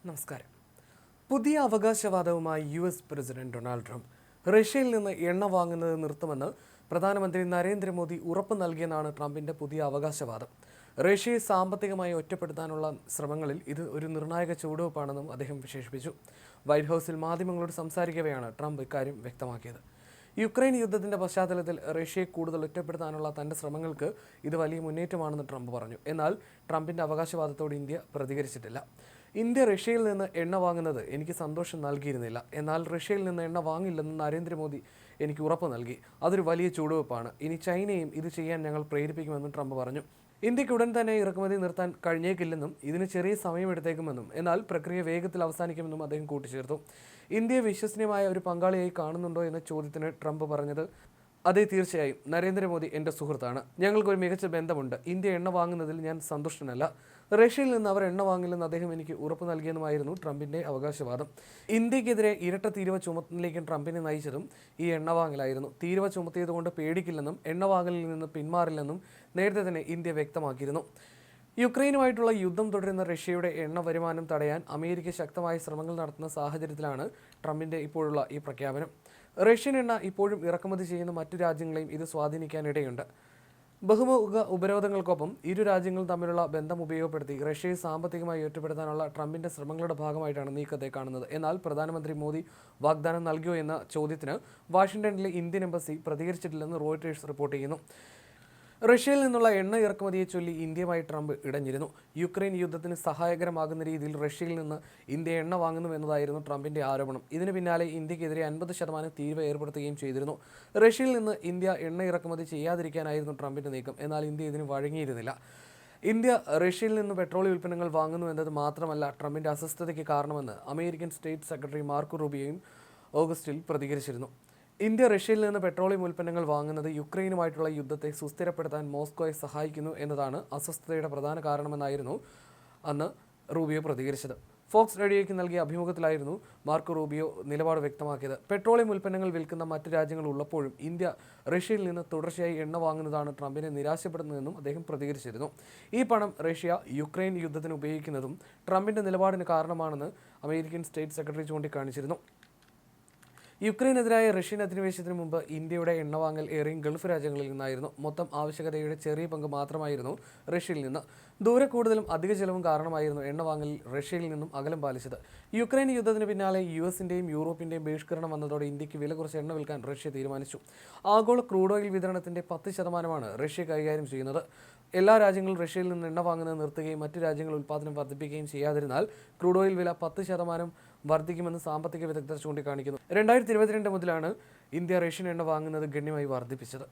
നമസ്കാരം. പുതിയ അവകാശവാദവുമായി US president Donald Trump റഷ്യയിൽ നിന്ന് എണ്ണ വാങ്ങുന്നത് നിർത്തുമെന്ന് പ്രധാനമന്ത്രി നരേന്ദ്രമോദി ഉറപ്പ് നൽകിയെന്നാണ് ട്രംപിന്റെ പുതിയ അവകാശവാദം. റഷ്യയെ സാമ്പത്തികമായി ഒറ്റപ്പെടുത്താനുള്ള ശ്രമങ്ങളിൽ ഇത് ഒരു നിർണായക ചുവടുവെപ്പാണെന്നും അദ്ദേഹം വിശേഷിപ്പിച്ചു. വൈറ്റ് ഹൗസിൽ മാധ്യമങ്ങളോട് സംസാരിക്കവെയാണ് ട്രംപ് ഇക്കാര്യം വ്യക്തമാക്കിയത്. യുക്രൈൻ യുദ്ധത്തിന്റെ പശ്ചാത്തലത്തിൽ റഷ്യയെ കൂടുതൽ ഒറ്റപ്പെടുത്താനുള്ള തന്റെ ശ്രമങ്ങൾക്ക് ഇത് വലിയ മുന്നേറ്റമാണെന്ന് ട്രംപ് പറഞ്ഞു. എന്നാൽ ട്രംപിന്റെ അവകാശവാദത്തോട് ഇന്ത്യ പ്രതികരിച്ചിട്ടില്ല. ഇന്ത്യ റഷ്യയിൽ നിന്ന് എണ്ണ വാങ്ങുന്നത് എനിക്ക് സന്തോഷം നൽകിയിരുന്നില്ല. എന്നാൽ റഷ്യയിൽ നിന്ന് എണ്ണ വാങ്ങില്ലെന്ന് നരേന്ദ്രമോദി എനിക്ക് ഉറപ്പ് നൽകി. അതൊരു വലിയ ചുവടുവെപ്പാണ്. ഇനി ചൈനയും ഇത് ചെയ്യാൻ ഞങ്ങൾ പ്രേരിപ്പിക്കുമെന്നും ട്രംപ് പറഞ്ഞു. ഇന്ത്യക്ക് ഉടൻ തന്നെ ഇറക്കുമതി നിർത്താൻ കഴിഞ്ഞേക്കില്ലെന്നും ഇതിന് ചെറിയ സമയമെടുത്തേക്കുമെന്നും എന്നാൽ പ്രക്രിയ വേഗത്തിൽ അവസാനിക്കുമെന്നും അദ്ദേഹം കൂട്ടിച്ചേർത്തു. ഇന്ത്യയെ വിശ്വസനീയമായ ഒരു പങ്കാളിയായി കാണുന്നുണ്ടോ എന്ന ചോദ്യത്തിന് ട്രംപ് പറഞ്ഞത്, അതെ, തീർച്ചയായും. നരേന്ദ്രമോദി എൻ്റെ സുഹൃത്താണ്. ഞങ്ങൾക്കൊരു മികച്ച ബന്ധമുണ്ട്. ഇന്ത്യ എണ്ണ വാങ്ങുന്നതിൽ ഞാൻ സന്തുഷ്ടനല്ല. റഷ്യയിൽ നിന്ന് അവർ എണ്ണ വാങ്ങില്ലെന്ന് അദ്ദേഹം എനിക്ക് ഉറപ്പ് നൽകിയെന്നുമായിരുന്നു ട്രംപിൻ്റെ അവകാശവാദം. ഇന്ത്യക്കെതിരെ ഇരട്ട തീരുവ ചുമത്തുന്നതിലേക്ക് ട്രംപിനെ നയിച്ചതും ഈ എണ്ണ വാങ്ങലായിരുന്നു. തീരുവ ചുമത്തിയതുകൊണ്ട് പേടിക്കില്ലെന്നും എണ്ണ വാങ്ങലിൽ നിന്ന് പിന്മാറില്ലെന്നും നേരത്തെ തന്നെ ഇന്ത്യ വ്യക്തമാക്കിയിരുന്നു. യുക്രൈനുമായിട്ടുള്ള യുദ്ധം തുടരുന്ന റഷ്യയുടെ എണ്ണ വരുമാനം തടയാൻ അമേരിക്ക ശക്തമായ ശ്രമങ്ങൾ നടത്തുന്ന സാഹചര്യത്തിലാണ് ട്രംപിൻ്റെ ഇപ്പോഴുള്ള ഈ പ്രഖ്യാപനം. റഷ്യൻ എണ്ണ ഇപ്പോഴും ഇറക്കുമതി ചെയ്യുന്ന മറ്റു രാജ്യങ്ങളെയും ഇത് സ്വാധീനിക്കാനിടയുണ്ട്. ബഹുമുഖ ഉപരോധങ്ങൾക്കൊപ്പം ഇരു രാജ്യങ്ങളും തമ്മിലുള്ള ബന്ധം ഉപയോഗപ്പെടുത്തി റഷ്യയെ സാമ്പത്തികമായി ഒറ്റപ്പെടുത്താനുള്ള ട്രംപിന്റെ ശ്രമങ്ങളുടെ ഭാഗമായിട്ടാണ് നീക്കത്തെ കാണുന്നത്. എന്നാൽ പ്രധാനമന്ത്രി മോദി വാഗ്ദാനം നൽകിയോ എന്ന ചോദ്യത്തിന് വാഷിംഗ്ടണിലെ ഇന്ത്യൻ എംബസി പ്രതികരിച്ചിട്ടില്ലെന്ന് റോയിട്ടേഴ്സ് റിപ്പോർട്ട് ചെയ്യുന്നു. റഷ്യയിൽ നിന്നുള്ള എണ്ണ ഇറക്കുമതിയെ ചൊല്ലി ഇന്ത്യയുമായി ട്രംപ് ഇടഞ്ഞിരുന്നു. യുക്രൈൻ യുദ്ധത്തിന് സഹായകരമാകുന്ന രീതിയിൽ റഷ്യയിൽ നിന്ന് ഇന്ത്യ എണ്ണ വാങ്ങുന്നുവെന്നതായിരുന്നു ട്രംപിന്റെ ആരോപണം. ഇതിന് പിന്നാലെ ഇന്ത്യക്കെതിരെ 50% തീരുവ ഏർപ്പെടുത്തുകയും ചെയ്തിരുന്നു. റഷ്യയിൽ നിന്ന് ഇന്ത്യ എണ്ണ ഇറക്കുമതി ചെയ്യാതിരിക്കാനായിരുന്നു ട്രംപിന്റെ നീക്കം. എന്നാൽ ഇന്ത്യ ഇതിന് വഴങ്ങിയിരുന്നില്ല. ഇന്ത്യ റഷ്യയിൽ നിന്ന് പെട്രോളിയം ഉൽപ്പന്നങ്ങൾ വാങ്ങുന്നു എന്നത് മാത്രമല്ല ട്രംപിന്റെ അസ്വസ്ഥതയ്ക്ക് കാരണമെന്ന് അമേരിക്കൻ സ്റ്റേറ്റ് സെക്രട്ടറി മാർക്കോ റൂബിയോയും ഓഗസ്റ്റിൽ പ്രതികരിച്ചിരുന്നു. ഇന്ത്യ റഷ്യയിൽ നിന്ന് പെട്രോളിയം ഉൽപ്പന്നങ്ങൾ വാങ്ങുന്നത് യുക്രൈനുമായിട്ടുള്ള യുദ്ധത്തെ സുസ്ഥിരപ്പെടുത്താൻ മോസ്കോയെ സഹായിക്കുന്നു എന്നതാണ് അസ്വസ്ഥതയുടെ പ്രധാന കാരണമെന്നായിരുന്നു അന്ന് റൂബിയോ പ്രതികരിച്ചത്. ഫോക്സ് റേഡിയോയ്ക്ക് നൽകിയ അഭിമുഖത്തിലായിരുന്നു മാർക്കോ റൂബിയോ നിലപാട് വ്യക്തമാക്കിയത്. പെട്രോളിയം ഉൽപ്പന്നങ്ങൾ വിൽക്കുന്ന മറ്റ് രാജ്യങ്ങൾ ഉള്ളപ്പോഴും ഇന്ത്യ റഷ്യയിൽ നിന്ന് തുടർച്ചയായി എണ്ണ വാങ്ങുന്നതാണ് ട്രംപിനെ നിരാശപ്പെടുന്നതെന്നും അദ്ദേഹം പ്രതികരിച്ചിരുന്നു. ഈ പണം റഷ്യ യുക്രൈൻ യുദ്ധത്തിന് ഉപയോഗിക്കുന്നതും ട്രംപിന്റെ നിലപാടിന് കാരണമാണെന്ന് അമേരിക്കൻ സ്റ്റേറ്റ് സെക്രട്ടറി ചൂണ്ടിക്കാണിച്ചിരുന്നു. യുക്രൈനെതിരായ റഷ്യൻ അധിനിവേശത്തിന് മുമ്പ് ഇന്ത്യയുടെ എണ്ണ വാങ്ങൽ ഏറെയും ഗൾഫ് രാജ്യങ്ങളിൽ നിന്നായിരുന്നു. മൊത്തം ആവശ്യകതയുടെ ചെറിയ പങ്ക് മാത്രമായിരുന്നു റഷ്യയിൽ നിന്ന്. ദൂരെ കൂടുതലും അധിക ചെലവും കാരണമായിരുന്നു എണ്ണ വാങ്ങലിൽ റഷ്യയിൽ നിന്നും അകലം പാലിച്ചത്. യുക്രൈൻ യുദ്ധത്തിന് പിന്നാലെ US-ന്റെയും യൂറോപ്പിന്റെയും ബഹിഷ്കരണം വന്നതോടെ ഇന്ത്യക്ക് വില കുറച്ച് എണ്ണ വിൽക്കാൻ റഷ്യ തീരുമാനിച്ചു. ആഗോള ക്രൂഡ് ഓയിൽ വിതരണത്തിന്റെ 10% റഷ്യ കൈകാര്യം ചെയ്യുന്നത്. എല്ലാ രാജ്യങ്ങളും റഷ്യയിൽ നിന്ന് എണ്ണ വാങ്ങുന്നത് നിർത്തുകയും മറ്റു രാജ്യങ്ങൾ ഉൽപ്പാദനം വർദ്ധിപ്പിക്കുകയും ചെയ്യാതിരുന്നാൽ ക്രൂഡ് ഓയിൽ വില 10% വർദ്ധിക്കുമെന്ന് സാമ്പത്തിക വിദഗ്ധർ ചൂണ്ടിക്കാണിക്കുന്നു. 2022 മുതലാണ് ഇന്ത്യ റഷ്യൻ എണ്ണ വാങ്ങുന്നത് ഗണ്യമായി വർദ്ധിപ്പിച്ചത്.